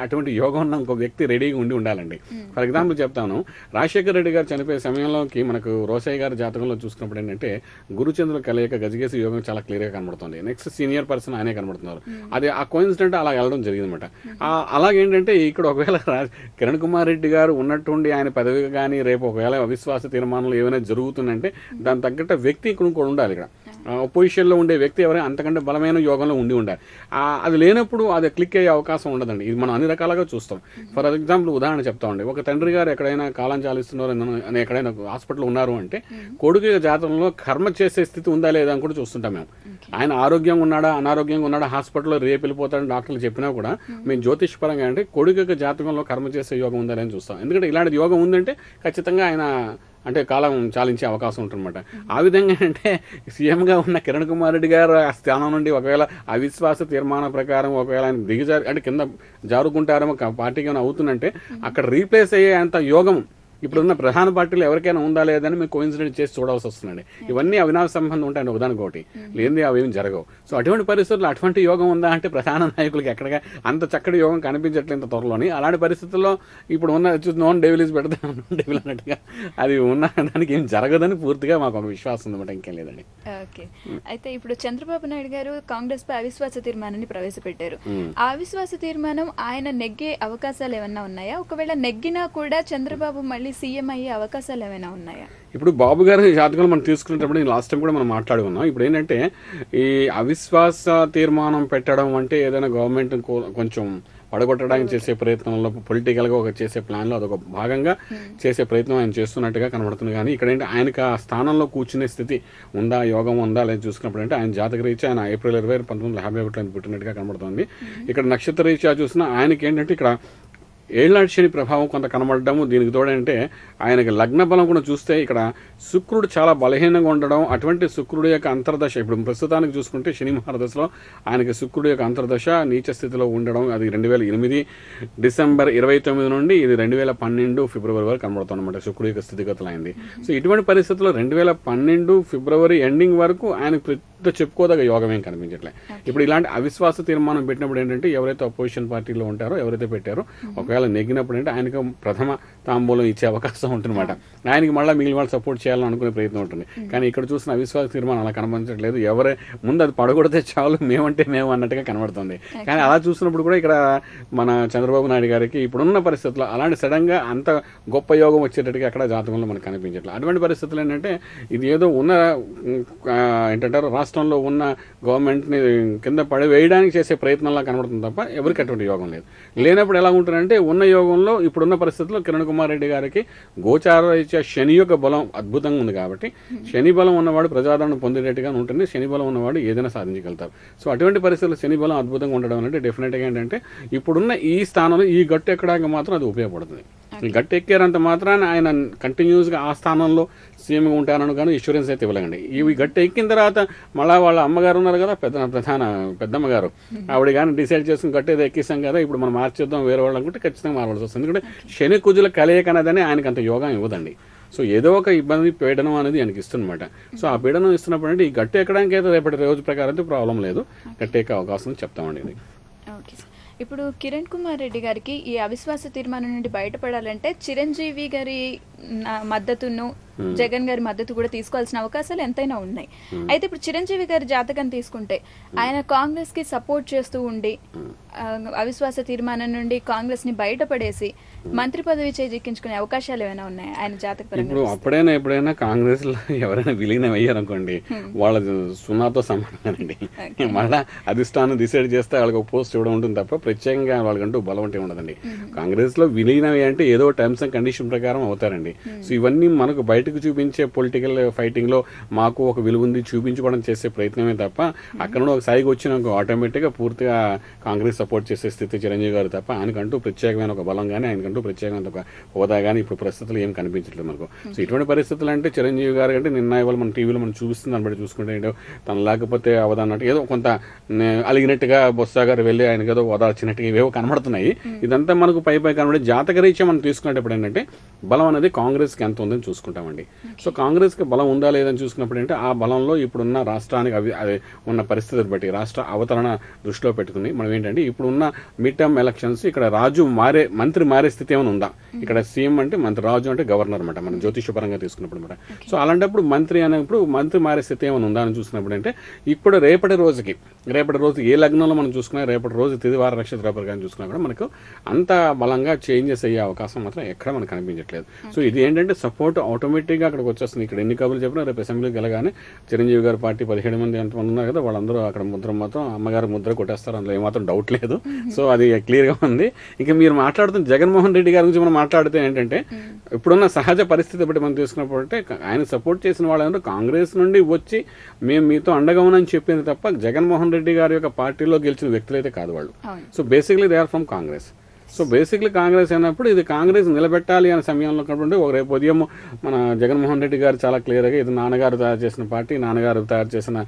అటువంటి యోగం ఉన్న ఇంకో వ్యక్తి రెడీగా ఉండాలండి. ఫర్ ఎగ్జాంపుల్ చెప్తాను, రాజశేఖర రెడ్డి గారు చనిపోయే సమయంలోకి మనకు రోసయ్య గారి జాతకంలో చూసుకున్నప్పుడు ఏంటంటే గురుచంద్రుల కలయిక గజగేసి యోగం చాలా క్లియర్గా కనబడుతుంది. నెక్స్ట్ సీనియర్ పర్సన్ ఆయనే కనబడుతున్నారు. అది ఆ కోయిన్సిడెంట్ అలా వెళ్ళడం జరిగిందన్నమాట. అలాగేంటంటే ఇక్కడ ఒకవేళ కిరణ్ కుమార్ రెడ్డి గారు ఉన్నట్టుండి ఆయన పదవి కానీ రేపు ఒకవేళ అవిశ్వాస తీర్మానాలు ఏమైనా జరుగుతుందంటే దాని తగ్గట్టు వ్యక్తి ఇక్కడ ఉండాలి. ఇక్కడ ఒపోజిషన్లో ఉండే వ్యక్తి ఎవరైనా అంతకంటే బలమైన యోగంలో ఉండాలి. అది లేనప్పుడు అది క్లిక్ అయ్యే అవకాశం ఉండదండి. ఇది మనం అన్ని రకాలుగా చూస్తాం. ఫర్ ఎగ్జాంపుల్ ఉదాహరణ చెప్తామండి, ఒక తండ్రి గారు ఎక్కడైనా కాలం చాలిస్తున్నారు అని ఎక్కడైనా హాస్పిటల్ ఉన్నారు అంటే కొడుకు జాతకంలో కర్మ చేసే స్థితి ఉందా లేదా అని కూడా చూస్తుంటాం మేము. ఆయన ఆరోగ్యంగా ఉన్నాడా అనారోగ్యంగా ఉన్నాడా హాస్పిటల్లో రేపు వెళ్ళిపోతాడని డాక్టర్లు చెప్పినా కూడా మేము జ్యోతిష్ పరంగా అంటే కొడుకు జాతకంలో కర్మ చేసే యోగం ఉందా అని చూస్తాం. ఎందుకంటే ఇలాంటి యోగం ఉందంటే ఖచ్చితంగా ఆయన అంటే కాలం చాలించే అవకాశం ఉంటుందన్నమాట. ఆ విధంగా అంటే సీఎంగా ఉన్న కిరణ్ కుమార్ రెడ్డి గారు ఆ స్థానం నుండి ఒకవేళ అవిశ్వాస తీర్మానం ప్రకారం ఒకవేళ ఆయన దిగజారి అంటే కింద జారుకుంటారేమో పార్టీకి ఏమైనా అవుతుందంటే అక్కడ రీప్లేస్ అయ్యే అంత యోగం ఇప్పుడున్న ప్రధాన పార్టీలు ఎవరికైనా ఉందా లేదని మేము కోయిన్సిడెంట్ చేసి చూడాల్సి వస్తుందండి. ఇవన్నీ అవినాశ సంబంధం ఉంటాయండి ఒకదానికొకటి, లేనిది అవేమి జరగవు. సో అటువంటి పరిస్థితుల్లో అటువంటి యోగం ఉందా అంటే ప్రధాన నాయకులకి ఎక్కడిగా అంత చక్కటి యోగం కనిపించట్లేదు ఇంత త్వరలోని. అలాంటి పరిస్థితుల్లో ఇప్పుడు ఉన్న నోన్ డెవిలీస్ పెడితే డెవిల్ అన్నట్టుగా అది ఉన్న దానికి ఏం జరగదని పూర్తిగా మాకు ఒక విశ్వాసం ఉందన్నమాట, ఇంకేం లేదండి. ఓకే, అయితే ఇప్పుడు చంద్రబాబు నాయుడు గారు కాంగ్రెస్ పై అవిశ్వాస తీర్మానాన్ని ప్రవేశపెట్టారు. ఆ అవిశ్వాస తీర్మానం ఆయన నెగ్గే అవకాశాలు ఏమన్నా ఉన్నాయా? ఒకవేళ నెగ్గినా కూడా చంద్రబాబు మళ్ళీ సీఎం అయ్యే అవకాశాలు ఏమైనా ఉన్నాయా? ఇప్పుడు బాబు గారి జాతకాలు మనం తీసుకునేటప్పుడు లాస్ట్ టైం కూడా మనం మాట్లాడుకున్నాం. ఇప్పుడు ఏంటంటే ఈ అవిశ్వాస తీర్మానం పెట్టడం అంటే ఏదైనా గవర్నమెంట్ కొంచెం పడగొట్టడానికి చేసే ప్రయత్నంలో పొలిటికల్గా ఒక చేసే ప్లాన్లో అదొక భాగంగా చేసే ప్రయత్నం ఆయన చేస్తున్నట్టుగా కనబడుతుంది. కానీ ఇక్కడ ఏంటి ఆయనకు ఆ స్థానంలో కూర్చునే స్థితి ఉందా, యోగం ఉందా లేదా చూసుకున్నప్పుడు అంటే ఆయన జాతక రీత్యా ఆయన ఏప్రిల్ 20, 1951 పుట్టినట్టుగా కనబడుతుంది. ఇక్కడ నక్షత్ర రీత్యా చూసినా ఆయనకి ఏంటంటే ఇక్కడ ఏళ్నాటి శని ప్రభావం కొంత కనబడము. దీనికి తోడంటే ఆయనకి లగ్న బలం కూడా చూస్తే ఇక్కడ శుక్రుడు చాలా బలహీనంగా ఉండడం, అటువంటి శుక్రుడు యొక్క అంతర్దశ ఇప్పుడు ప్రస్తుతానికి చూసుకుంటే శని మహారదశలో ఆయనకి శుక్రుడు యొక్క అంతర్దశ నీచ స్థితిలో ఉండడం, అది 2008 డిసెంబర్ 29 నుండి ఇది 2012 ఫిబ్రవరి వరకు కనబడుతుంది అనమాట శుక్రుడు యొక్క స్థితిగతులు అయింది. సో ఇటువంటి పరిస్థితుల్లో 2012 ఫిబ్రవరి ఎండింగ్ వరకు ఆయనకు చెప్పుకోదగ్గ యోగం ఏం కనిపించట్లేదు. ఇప్పుడు ఇలాంటి అవిశ్వాస తీర్మానం పెట్టినప్పుడు ఏంటంటే ఎవరైతే అపోజిషన్ పార్టీలో ఉంటారో ఎవరైతే పెట్టారో ఒకవేళ నెగ్గినప్పుడు అంటే ఆయనకు ప్రథమ తాంబూలం ఇచ్చే అవకాశం ఉంటుందన్నమాట. ఆయనకి మళ్ళీ మిగిలిన వాళ్ళు సపోర్ట్ చేయాలని అనుకునే ప్రయత్నం ఉంటుంది. కానీ ఇక్కడ చూసిన అవిశ్వాస తీర్మానం అలా కనబడట్లేదు. ఎవరే ముందు అది పడగొడితే చాలు మేమంటే మేము అన్నట్టుగా కనబడుతుంది. కానీ అలా చూసినప్పుడు కూడా ఇక్కడ మన చంద్రబాబు నాయుడు గారికి ఇప్పుడున్న పరిస్థితుల్లో అలాంటి సడన్గా అంత గొప్ప యోగం వచ్చేటట్టుగా అక్కడ జాతకంలో మనకు కనిపించట్లేదు. అటువంటి పరిస్థితులు ఏంటంటే ఇది ఏదో ఉన్న ఏంటంటారు రాష్ట్రంలో ఉన్న గవర్నమెంట్ని కింద వేయడానికి చేసే ప్రయత్నంలా కనబడుతుంది తప్ప ఎవరికి అటువంటి యోగం లేదు. లేనప్పుడు ఎలా ఉంటుందంటే ఉన్న యోగంలో ఇప్పుడున్న పరిస్థితుల్లో కిరణ్ కుమార్ రెడ్డి గారికి గోచార రీత్యా శని యొక్క బలం అద్భుతంగా ఉంది కాబట్టి శని బలం ఉన్నవాడు ప్రజాదరణ పొందేటట్టుగా ఉంటుంది. శని బలం ఉన్నవాడు ఏదైనా సాధించగలుగుతారు. సో అటువంటి పరిస్థితుల్లో శని బలం అద్భుతంగా ఉండడం అంటే డెఫినెట్గా ఏంటంటే ఇప్పుడున్న ఈ స్థానంలో ఈ గట్టు ఎక్కడానికి మాత్రం అది ఉపయోగపడుతుంది. ఈ గట్టు ఎక్కారంత మాత్రాన ఆయన కంటిన్యూస్గా ఆ స్థానంలో సీఎంగా ఉంటానని కానీ ఇన్సూరెన్స్ అయితే ఇవ్వలేండి. ఇవి గట్టు ఎక్కిన తర్వాత మళ్ళీ వాళ్ళ అమ్మగారు ఉన్నారు కదా పెద్దమ్మగారు ఆవిడ కానీ డిసైడ్ చేసుకుని గట్టేది ఎక్కిస్తాం కదా ఇప్పుడు మనం మార్చేద్దాం వేరే వాళ్ళు అనుకుంటే ఖచ్చితంగా మారవలసి వస్తుంది. ఎందుకంటే శని కుజుల కలయిక అనేదని ఆయనకు అంత యోగం ఇవ్వదండి. సో ఏదో ఒక ఇబ్బంది పీడనం అనేది ఆయనకి ఇస్తుందన్నమాట. సో ఆ పీడనం ఇస్తున్నప్పుడు అంటే ఈ గట్టు ఎక్కడానికి అయితే రేపటి రోజు ప్రకారం అయితే ప్రాబ్లం లేదు, గట్టు ఎక్కే అవకాశం చెప్తామండి ఇది. ఓకే, ఇప్పుడు కిరణ్ కుమార్ రెడ్డి గారికి ఈ అవిశ్వాస తీర్మానం నుండి బయటపడాలంటే చిరంజీవి గారి మద్దతును జగన్ గారి మద్దతు కూడా తీసుకోవాల్సిన అవకాశాలు ఎంతైనా ఉన్నాయి. అయితే ఇప్పుడు చిరంజీవి గారి జాతకం తీసుకుంటే ఆయన కాంగ్రెస్ కి సపోర్ట్ చేస్తూ ఉండి అవిశ్వాస తీర్మానం నుండి కాంగ్రెస్ ని బయటపడేసి మంత్రి పదవి చేజిక్కించుకునే అవకాశాలు ఏమైనా ఉన్నాయి ఆయన జాతక పరంగా? ఇప్పుడు ఎప్పుడైనా కాంగ్రెస్ లో ఎవరైనా విలీనం అయ్యారనుకోండి వాళ్ళ సున్నాతో సమానమేనండి. మళ్ళా అధిష్టానం డిసైడ్ చేస్తే వాళ్ళకి ఒక పోస్ట్ ఇవ్వడం ఉంటుంది తప్ప ప్రత్యేకంగా వాళ్ళకంటూ బలం అంటే ఉండదండి. కాంగ్రెస్ లో విలీనం అంటే ఏదో టర్మ్స్ అండ్ కండిషన్ ప్రకారం అవుతారండి. సో ఇవన్నీ మనకు బయటకు చూపించే పొలిటికల్ ఫైటింగ్ లో మాకు ఒక విలువ ఉంది చూపించుకోవడం చేసే ప్రయత్నమే తప్ప అక్కడ ఒక స్థాయికి వచ్చిన ఆటోమేటిక్ గా పూర్తిగా కాంగ్రెస్ సపోర్ట్ చేసే స్థితి చిరంజీవి గారు తప్ప ఆయనకంటూ ప్రత్యేకమైన ఒక బలం కానీ ఆయనకంటూ ప్రత్యేకమైన ఒక హోదా కానీ ఇప్పుడు పరిస్థితులు ఏం కనిపించట్లేదు మనకు. సో ఇటువంటి పరిస్థితులు అంటే చిరంజీవి గారు అంటే నిన్న ఇవాళ మన టీవీలో మనం చూపిస్తుంది దాన్ని బట్టి చూసుకుంటే ఏంటో తను లేకపోతే అవదన్నట్టు ఏదో కొంత అలిగినట్టుగా బొత్స గారు వెళ్ళి ఆయనకి ఏదో ఓదార్చినట్టుగా ఇవేవో కనబడుతున్నాయి. ఇదంతా మనకు పై కనబడే జాతక రీత్యా మనం తీసుకునేటప్పుడు ఏంటంటే బలం అనేది కాంగ్రెస్కి ఎంత ఉందని చూసుకుంటామండి. సో కాంగ్రెస్కి బలం ఉందా లేదని చూసుకున్నప్పుడు అంటే ఆ బలంలో ఇప్పుడున్న రాష్ట్రానికి అవి ఉన్న పరిస్థితిని బట్టి రాష్ట్ర అవతరణ దృష్టిలో పెట్టుకుని మనం ఏంటంటే ఇప్పుడు ఉన్న మిడ్ టర్మ్ ఎలక్షన్స్ ఇక్కడ మంత్రి మారే స్థితి ఏమైనా ఉందా? ఇక్కడ సీఎం అంటే మంత్రి, రాజు అంటే గవర్నర్ అనమాట, మనం జ్యోతిషపరంగా తీసుకున్నప్పుడు అనమాట. సో అలాంటప్పుడు మంత్రి అనేప్పుడు మంత్రి మారే స్థితి ఏమైనా ఉందా అని చూసినప్పుడు అంటే ఇప్పుడు రేపటి రోజు ఏ లగ్నంలో మనం చూసుకున్నా, రేపటి రోజు తిదివార నక్షత్ర ప్రకారం చూసుకున్నా కూడా మనకు అంత బలంగా చేంజెస్ అయ్యే అవకాశం మాత్రం ఎక్కడ మనకు కనిపించట్లేదు. సో ఇది ఏంటంటే సపోర్ట్ ఆటోమేటిక్గా అక్కడికి వచ్చేస్తుంది. ఇక్కడ ఎన్ని కబుర్లు చెప్పినా రేపు అసెంబ్లీకి వెళ్ళగానే చిరంజీవి గారి పార్టీ 17 మంది ఎంతమంది ఉన్నారు కదా, వాళ్ళందరూ అక్కడ మాత్రం అమ్మగారు ముద్ర కొట్టేస్తారు, అందులో ఏమాత్రం డౌట్ లేదు. సో అది క్లియర్గా ఉంది. ఇంకా మీరు మాట్లాడుతున్న జగన్మోహన్ రెడ్డి గారి గురించి మనం మాట్లాడితే ఏంటంటే ఇప్పుడున్న సహజ పరిస్థితి బట్టి మనం తీసుకున్నప్పుడు అంటే ఆయన సపోర్ట్ చేసిన వాళ్ళందరూ కాంగ్రెస్ నుండి వచ్చి మేము మీతో అండగా ఉన్నామని చెప్పింది తప్ప జగన్మోహన్ రెడ్డి గారి యొక్క పార్టీలో గెలిచిన వ్యక్తులైతే కాదు వాళ్ళు. So basically they are from Congress. So basically Congress అయినప్పుడు ఇది కాంగ్రెస్ నిలబెట్టాలి అనే సమయంలో కాబట్టి ఒక రేపు ఉదయం మన జగన్మోహన్ రెడ్డి గారు చాలా క్లియర్గా ఇది నాన్నగారు తయారు చేసిన పార్టీ, నాన్నగారు తయారు చేసిన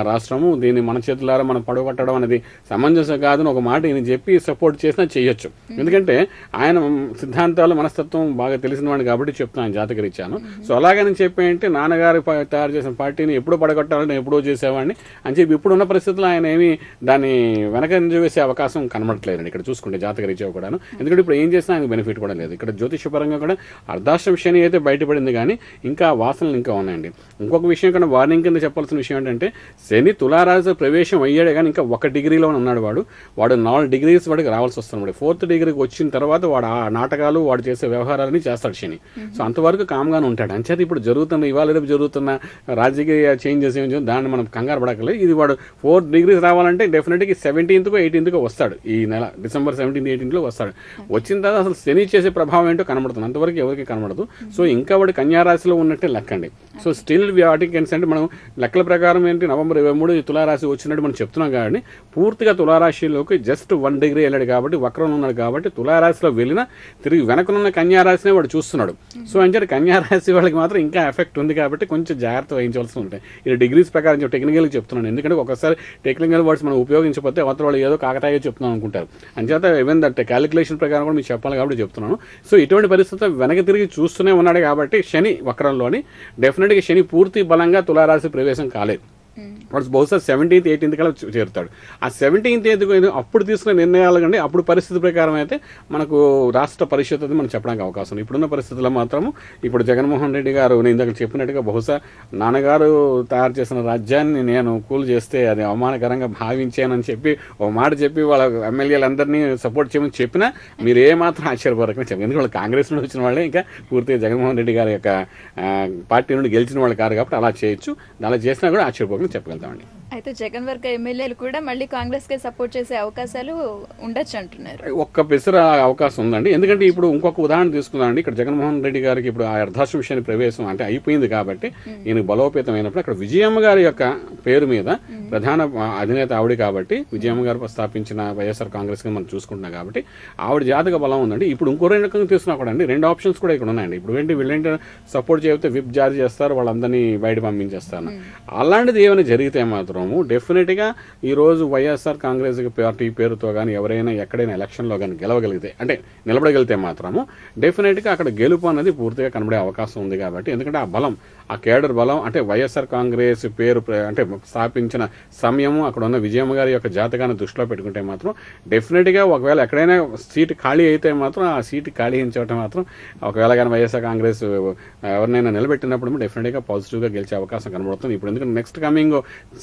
రాష్ట్రము, దీన్ని మన చేతులారా మనం పడగొట్టడం అనేది సమంజసం కాదని ఒక మాట ఈయన చెప్పి సపోర్ట్ చేసినా చేయొచ్చు. ఎందుకంటే ఆయన సిద్ధాంతాలు మనస్తత్వం బాగా తెలిసిన వాడిని కాబట్టి చెప్తాను, జాతకరిచ్చాను. సో అలాగని చెప్పి అంటే నాన్నగారు తయారు చేసిన పార్టీని ఎప్పుడూ పడగొట్టాలని ఎప్పుడో చేసేవాడిని అని చెప్పి ఇప్పుడున్న పరిస్థితుల్లో ఆయన ఏమి దాన్ని వెనకంజ వేసే అవకాశం కనబడట్లేదండి ఇక్కడ చూసుకుంటే జాతకరిచ్చావు కూడా. ఎందుకంటే ఇప్పుడు ఏం చేసినా ఆయనకు బెనిఫిట్ కూడా లేదు. ఇక్కడ జ్యోతిషపరంగా కూడా అర్ధాష్టమ శని అయితే బయటపడింది కానీ ఇంకా వాసనలు ఇంకా ఉన్నాయండి. ఇంకొక విషయం కన్నా వార్నింగ్ కింద చెప్పాల్సిన విషయం ఏంటంటే శని తులారాశి ప్రవేశం అయ్యాడే కానీ ఇంకా 1 డిగ్రీలో ఉన్నాడు వాడు 4 డిగ్రీస్ వాడికి రావాల్సి వస్తుంది. 4th డిగ్రీకి వచ్చిన తర్వాత వాడు ఆ నాటకాలు వాడు చేసే వ్యవహారాలని చేస్తాడు శని. సో అంతవరకు కామ్గానే ఉంటాడు. అంచేది ఇప్పుడు జరుగుతున్న ఇవాళ రేపు జరుగుతున్న రాజకీయ చేంజెస్ ఏం దాన్ని మనం కంగారు పడకలేదు. ఇది వాడు 4 డిగ్రీస్ రావాలంటే డెఫినెట్గా 17th 18th వస్తాడు. ఈ నెల డిసెంబర్ 17th 18th వస్తాడు. వచ్చిన తర్వాత అసలు శని చేసే ప్రభావం ఏంటో కనబడుతుంది, అంతవరకు ఎవరికి కనబడదు. సో ఇంకా వాడు కన్యారాశిలో ఉన్నట్టే లెక్కండి. సో స్టిల్ వాటికి అంటే మనం లెక్కల ప్రకారం ఏంటి నవంబర్ 23 తులారాశి వచ్చినట్టు మనం చెప్తున్నాం కానీ పూర్తిగా తులారాశిలోకి జస్ట్ 1 డిగ్రీ వెళ్ళాడు కాబట్టి వక్రంలో ఉన్నాడు కాబట్టి తులారాశిలో వెళ్ళినా తిరిగి వెనకనున్న కన్యారాశినే వాడు చూస్తున్నాడు. సో అంటే కన్యారాశి వాళ్ళకి మాత్రం ఇంకా ఎఫెక్ట్ ఉంది కాబట్టి కొంచెం జాగ్రత్త వహించవలసి ఉంటాయి. ఇది డిగ్రీస్ ప్రకారం టెక్నికల్గా చెప్తున్నాను, ఎందుకంటే ఒకసారి టెక్నికల్ వర్డ్స్ మనం ఉపయోగించకపోతే అవతల వాళ్ళు ఏదో కాకతాయిగా చెప్తున్నాం అనుకుంటారు. అంచేత ఈవెన్ దట్ క్యాలిక్యులేషన్ ప్రకారం కూడా మీకు చెప్పాలి కాబట్టి చెప్తున్నాను. సో ఇటువంటి పరిస్థితుల్లో వెనక తిరిగి చూస్తూనే ఉన్నాడు కాబట్టి శని వక్రంలోని డెఫినెట్గా శని పూర్తి బలంగా తులారాశి ప్రవేశం కాలేదు. వాడు బహుశా 17th 18th కల్లా చేరుతాడు. ఆ 17th అప్పుడు తీసుకునే నిర్ణయాలు కంటే అప్పుడు పరిస్థితి ప్రకారం అయితే మనకు రాష్ట్ర పరిషత్ అది మనం చెప్పడానికి అవకాశం ఉంది. ఇప్పుడున్న పరిస్థితుల్లో మాత్రము ఇప్పుడు జగన్మోహన్ రెడ్డి గారు నేను ఇందాక చెప్పినట్టుగా బహుశా నాన్నగారు తయారు చేసిన రాజ్యాన్ని నేను కూల్ చేస్తే అది అవమానకరంగా భావించానని చెప్పి ఒక మాట చెప్పి వాళ్ళ ఎమ్మెల్యేలందరినీ సపోర్ట్ చేయమని చెప్పినా మీరు ఏమాత్రం ఆశ్చర్యపరకని చెప్పి, ఎందుకంటే వాళ్ళు కాంగ్రెస్ నుండి వచ్చిన వాళ్ళే ఇంకా పూర్తిగా జగన్మోహన్ రెడ్డి గారి యొక్క పార్టీ నుండి గెలిచిన వాళ్ళు కాదు కాబట్టి అలా చేయొచ్చు. అలా చేసినా కూడా ఆశ్చర్యపోకుండా చెప్పగలుగుతామండి. అయితే జగన్ వర్గ ఎమ్మెల్యేలు కూడా మళ్ళీ కాంగ్రెస్ కే సపోర్ట్ చేసే అవకాశాలు ఉండొచ్చు అంటున్నారు. ఒక్క పెసర అవకాశం ఉందండి. ఎందుకంటే ఇప్పుడు ఇంకొక ఉదాహరణ తీసుకుందామండి. ఇక్కడ జగన్మోహన్ రెడ్డి గారికి ఇప్పుడు ఆ అర్ధాష్టమ శని ప్రవేశం అంటే అయిపోయింది కాబట్టి ఈయన బలోపేతం అయినప్పుడు అక్కడ విజయమ్మ గారి యొక్క పేరు మీద ప్రధాన అధినేత ఆవిడ కాబట్టి విజయమ్మ గారు స్థాపించిన వైఎస్ఆర్ కాంగ్రెస్ కి మనం చూసుకుంటున్నాం కాబట్టి ఆవిడ జాతక బలం ఉందండి. ఇప్పుడు ఇంకో రకంగా తీసుకున్నా కూడా అండి 2 ఆప్షన్స్ కూడా ఇక్కడ ఉన్నాయండి. ఇప్పుడు ఏంటి వీళ్ళేంటి సపోర్ట్ చేస్తే విప్ జారీ చేస్తారు, వాళ్ళందరినీ బయట పంపించేస్తారు. అలాంటిది ఏమైనా జరిగితే మాత్రం డెఫినెట్గా ఈరోజు వైఎస్ఆర్ కాంగ్రెస్ పార్టీ పేరుతో కానీ ఎవరైనా ఎక్కడైనా ఎలక్షన్లో కానీ గెలవగలిగితే అంటే నిలబడగలిగితే మాత్రము డెఫినెట్గా అక్కడ గెలుపు అనేది పూర్తిగా కనబడే అవకాశం ఉంది. కాబట్టి ఎందుకంటే ఆ బలం ఆ కేడర్ బలం అంటే వైఎస్ఆర్ కాంగ్రెస్ పేరు అంటే స్థాపించిన సమయము అక్కడ ఉన్న విజయమ్మ గారి యొక్క జాతకాన్ని దృష్టిలో పెట్టుకుంటే మాత్రం డెఫినెట్గా ఒకవేళ ఎక్కడైనా సీటు ఖాళీ అయితే మాత్రం ఆ సీటు ఖాళీ ఇచ్చటం మాత్రం ఒకవేళ కానీ వైఎస్ఆర్ కాంగ్రెస్ ఎవరినైనా నిలబెట్టినప్పుడు డెఫినెట్గా పాజిటివ్గా గెలిచే అవకాశం కనబడుతుంది. ఇప్పుడు ఎందుకంటే నెక్స్ట్ కమింగ్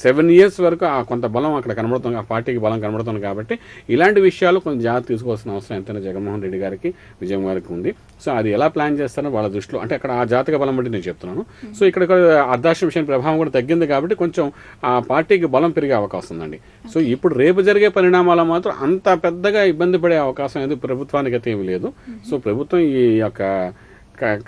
7 years వరకు ఆ కొంత బలం అక్కడ కనబడుతుంది, ఆ పార్టీకి బలం కనబడుతుంది. కాబట్టి ఇలాంటి విషయాలు కొంచెం జాగ్రత్త తీసుకోవాల్సిన అవసరం ఎంతైనా జగన్మోహన్ రెడ్డి గారికి విజయమ్మ గారికి ఉంది. సో అది ఎలా ప్లాన్ చేస్తారో వాళ్ళ దృష్టిలో అంటే అక్కడ ఆ జాతక బలం బట్టి నేను చెప్తున్నాను. సో ఇక్కడ అర్ధాష్టమ శని ప్రభావం కూడా తగ్గింది కాబట్టి కొంచెం ఆ పార్టీకి బలం పెరిగే అవకాశం ఉందండి. సో ఇప్పుడు రేపు జరిగే పరిణామాలు మాత్రం అంత పెద్దగా ఇబ్బంది పడే అవకాశం అనేది ప్రభుత్వానికి అయితే ఏమీ లేదు. సో ప్రభుత్వం ఈ యొక్క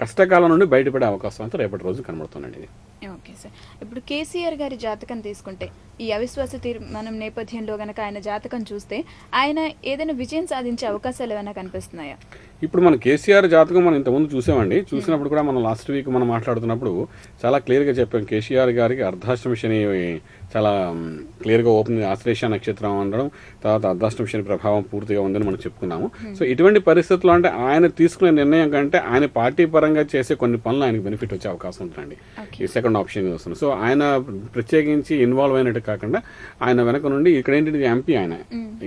కష్టకాలం నుండి బయటపడే అవకాశం అయితే రేపటి రోజు కనబడుతుందండి. ఓకే సార్, ఇప్పుడు కేసీఆర్ గారి జాతకం తీసుకుంటే ఈ అవిశ్వాస తీర్మానం నేపథ్యంలో గనక ఆయన జాతకం చూస్తే ఆయన ఏదైనా విజయం సాధించే అవకాశాలు ఏమైనా కనిపిస్తున్నాయా? ఇప్పుడు మన కేసీఆర్ జాతకం మనం ఇంతకుముందు చూసామండి. చూసినప్పుడు కూడా మనం లాస్ట్ వీక్ మనం మాట్లాడుతున్నప్పుడు చాలా క్లియర్గా చెప్పాం. కేసీఆర్ గారికి అర్ధాష్టమ శని చాలా క్లియర్గా ఓపెన్ ఆశ్లేష నక్షత్రం అనడం, తర్వాత అర్ధాష్టమ శని ప్రభావం పూర్తిగా ఉందని మనం చెప్పుకున్నాము. సో ఇటువంటి పరిస్థితుల్లో అంటే ఆయన తీసుకునే నిర్ణయం కంటే ఆయన పార్టీ పరంగా చేసే కొన్ని పనులు ఆయనకు బెనిఫిట్ వచ్చే అవకాశం ఉంటుందండి. ఈ సెకండ్ ఆప్షన్ వస్తుంది. సో ఆయన ప్రత్యేకించి ఇన్వాల్వ్ అయినట్టు కాకుండా ఆయన వెనక నుండి ఇక్కడ ఏంటి ఎంపీ ఆయన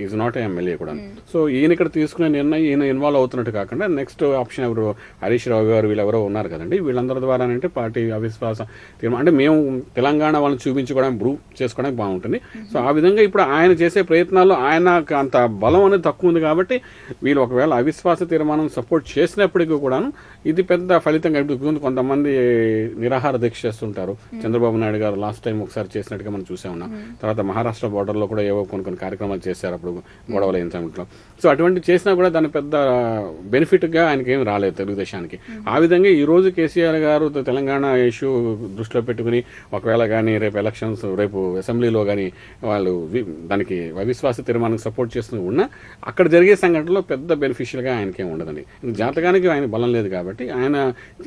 ఈజ్ నాట్ ఎమ్మెల్యే కూడా. సో ఈయన ఇక్కడ తీసుకునే నిర్ణయం ఈయన ఇన్వాల్వ్ అవుతున్నట్టు కాకుండా నెక్స్ట్ ఆప్షన్ ఎవరు హరీష్ రావు గారు వీళ్ళెవరో ఉన్నారు కదండి, వీళ్ళందరి ద్వారా అంటే పార్టీ అవిశ్వాస తీర్మానం అంటే మేము తెలంగాణ వాళ్ళని చూపించుకోవడానికి ప్రూవ్ చేసుకోవడానికి బాగుంటుంది. సో ఆ విధంగా ఇప్పుడు ఆయన చేసే ప్రయత్నాల్లో ఆయనకు అంత బలం అనేది తక్కువ ఉంది కాబట్టి వీళ్ళు ఒకవేళ అవిశ్వాస తీర్మానం సపోర్ట్ చేసినప్పటికీ కూడాను ఇది పెద్ద ఫలితం కలుగుతుంది. కొంతమంది నిరాహార దీక్ష చేస్తుంటారు. చంద్రబాబు నాయుడు గారు లాస్ట్ టైం ఒకసారి చేసినట్టుగా మనం చూసే ఉన్నాం. తర్వాత మహారాష్ట్ర బోర్డర్లో కూడా ఏవో కొన్ని కార్యక్రమాలు చేశారు అప్పుడు గొడవలు అయిన సమయంలో. సో అటువంటి చేసినా కూడా దాని పెద్ద బెనిఫిట్గా ఆయనకి ఏం రాలేదు తెలుగుదేశానికి. ఆ విధంగా ఈ రోజు కేసీఆర్ గారు తెలంగాణ ఇష్యూ దృష్టిలో పెట్టుకుని ఒకవేళ కానీ రేపు ఎలక్షన్స్ రేపు అసెంబ్లీలో కానీ వాళ్ళు దానికి అవిశ్వాస తీర్మానానికి సపోర్ట్ చేస్తూ ఉన్నా అక్కడ జరిగే సంఘటనలో పెద్ద బెనిఫిషియల్గా ఆయనకేం ఉండదండి. జాతకానికి ఆయన బలం లేదు కాబట్టి ఆయన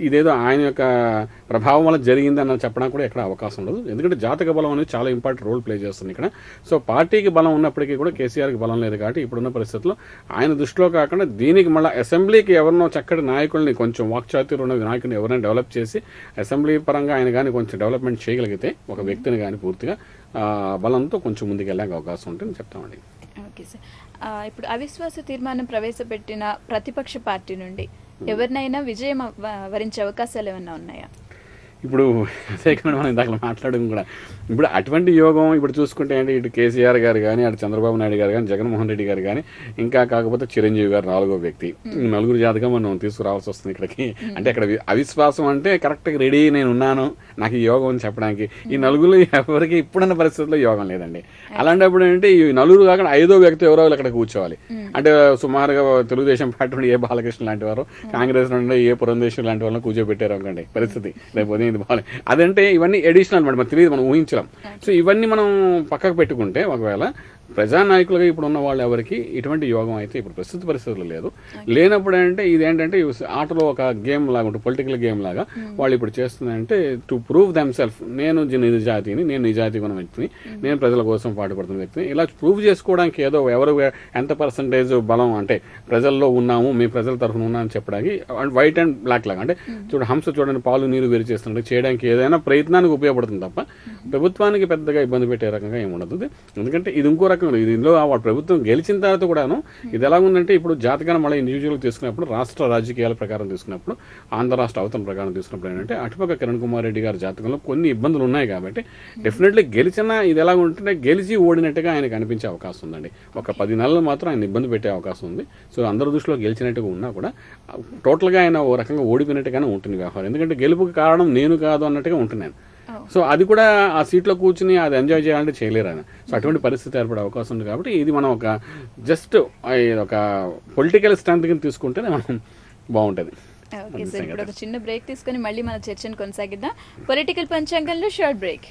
ఇదేదో ఆయన యొక్క ప్రభావం వల్ల జరిగిందని చెప్పడానికి కూడా ఎక్కడ అవకాశం ఉండదు. ఎందుకంటే జాతక బలం అనేది చాలా ఇంపార్టెంట్ రోల్ ప్లే చేస్తుంది ఇక్కడ. సో పార్టీకి బలం ఉన్నప్పటికీ కూడా కేసీఆర్కి బలం లేదు కాబట్టి ఇప్పుడున్న పరిస్థితుల్లో ఆయన దృష్టిలో కాకుండా దీనికి మళ్ళీ అసెంబ్లీకి ఎవరినో చక్కటి నాయకుల్ని కొంచెం వాక్చాతుర్యం ఉన్న నాయకుని ఎవరైనా డెవలప్ చేసి అసెంబ్లీ పరంగా ఆయన కానీ కొంచెం డెవలప్మెంట్ చేయగలిగితే ఒక వ్యక్తిని కానీ పూర్తిగా బలంతో కొంచెం ముందుకు వెళ్ళే అవకాశం ఉంటుందని చెప్తామండి. ఓకే సార్, ఇప్పుడు అవిశ్వాస తీర్మానం ప్రవేశపెట్టిన ప్రతిపక్ష పార్టీ నుండి ఎవరినైనా విజయం వరించే అవకాశాలు ఏమైనా ఉన్నాయా? ఇప్పుడు అదే కానీ మనం ఇందాక మాట్లాడడం కూడా ఇప్పుడు అటువంటి యోగం ఇప్పుడు చూసుకుంటే ఏంటి, ఇటు కేసీఆర్ గారు కానీ అటు చంద్రబాబు నాయుడు గారు కానీ జగన్మోహన్ రెడ్డి గారు కానీ ఇంకా కాకపోతే చిరంజీవి గారు 4వ వ్యక్తి, నలుగురు జాతకం మనం తీసుకురావాల్సి వస్తుంది ఇక్కడికి. అంటే అక్కడ అవిశ్వాసం అంటే కరెక్ట్గా రెడీ నేను ఉన్నాను నాకు ఈ యోగం అని చెప్పడానికి ఈ నలుగురు ఎవరికి ఇప్పుడున్న పరిస్థితుల్లో యోగం లేదండి. అలాంటప్పుడు ఏంటంటే ఈ నలుగురు కాకుండా 5వ వ్యక్తి ఎవరో అక్కడ కూర్చోవాలి. అంటే సుమారుగా తెలుగుదేశం పార్టీ నుండి ఏ బాలకృష్ణ లాంటి వారు, కాంగ్రెస్ నుండి ఏ పురంధేశ్వరి లాంటి వాళ్ళని కూర్చోబెట్టారు అనుకోండి పరిస్థితి రేపు అదంటే ఇవన్నీ ఎడిషనల్ అనమాట, మనం తెలియదు, మనం ఊహించలేం. సో ఇవన్నీ మనం పక్కకు పెట్టుకుంటే ఒకవేళ ప్రజానాయకులుగా ఇప్పుడు ఉన్న వాళ్ళు ఎవరికి ఇటువంటి యోగం అయితే ఇప్పుడు ప్రస్తుత పరిస్థితుల్లో లేదు. లేనప్పుడు అంటే ఇదేంటంటే ఆటలో ఒక గేమ్ లాగా ఉంటుంది, పొలిటికల్ గేమ్ లాగా వాళ్ళు ఇప్పుడు చేస్తుందంటే టు ప్రూవ్ దెమ్ సెల్ఫ్, నేను నిజాతిని, నేను నిజాతిగా ఉన్న వ్యక్తిని, నేను ప్రజల కోసం పాటుపడుతున్న వ్యక్తిని, ఇలా ప్రూవ్ చేసుకోవడానికి ఏదో ఎవరు ఎంత పర్సంటేజ్ బలం అంటే ప్రజల్లో ఉన్నాము, మీ ప్రజల తరఫున ఉన్నామని చెప్పడానికి వైట్ అండ్ బ్లాక్ లాగా అంటే హంస చూడండి పాలు నీరు వేరు చేస్తున్నట్టు చేయడానికి ఏదైనా ప్రయత్నానికి ఉపయోగపడుతుంది తప్ప ప్రభుత్వానికి పెద్దగా ఇబ్బంది పెట్టే రకంగా ఏమి ఉండదు. ఎందుకంటే ఇది ఇంకో రకం, దీనిలో ప్రభుత్వం గెలిచిన తర్వాత కూడాను ఇది ఎలా ఉందంటే ఇప్పుడు జాతకాన్ని మళ్ళీ ఇండివిజువల్ తీసుకున్నప్పుడు రాష్ట్ర రాజకీయాల ప్రకారం తీసుకున్నప్పుడు ఆంధ్ర రాష్ట్ర అవతరణ ప్రకారం తీసుకున్నప్పుడు ఏంటంటే అటుపక్క కిరణ్ కుమార్ రెడ్డి గారి జాతకంలో కొన్ని ఇబ్బందులు ఉన్నాయి కాబట్టి డెఫినెట్లీ గెలిచినా ఇది ఎలా ఉంటుంటే గెలిచి ఓడినట్టుగా ఆయనకు అనిపించే అవకాశం ఉందండి. ఒక 10 నెలలు మాత్రం ఆయన ఇబ్బంది పెట్టే అవకాశం ఉంది. సో అందరి దృష్టిలో గెలిచినట్టుగా ఉన్నా కూడా టోటల్గా ఆయన ఓ రకంగా ఓడిపోయినట్టుగానే ఉంటుంది వ్యవహారం. ఎందుకంటే గెలుపుకి కారణం నేను కాదు అన్నట్టుగా ఉంటున్నాను. సో అది కూడా ఆ సీట్లో కూర్చుని అది ఎంజాయ్ చేయాలంటే చేయలేరు ఆయన. సో అటువంటి పరిస్థితి ఏర్పడే అవకాశం ఉంది కాబట్టి ఇది మనం ఒక జస్ట్ ఒక పొలిటికల్ స్ట్రెంత్ కింద తీసుకుంటేనే మనం బాగుంటుంది. ఓకే సార్, ఇప్పుడు ఒక చిన్న బ్రేక్ తీసుకొని మళ్ళీ మన చర్చను కొనసాగిద్దాం. పొలిటికల్ పంచాంగంలో షార్ట్ బ్రేక్.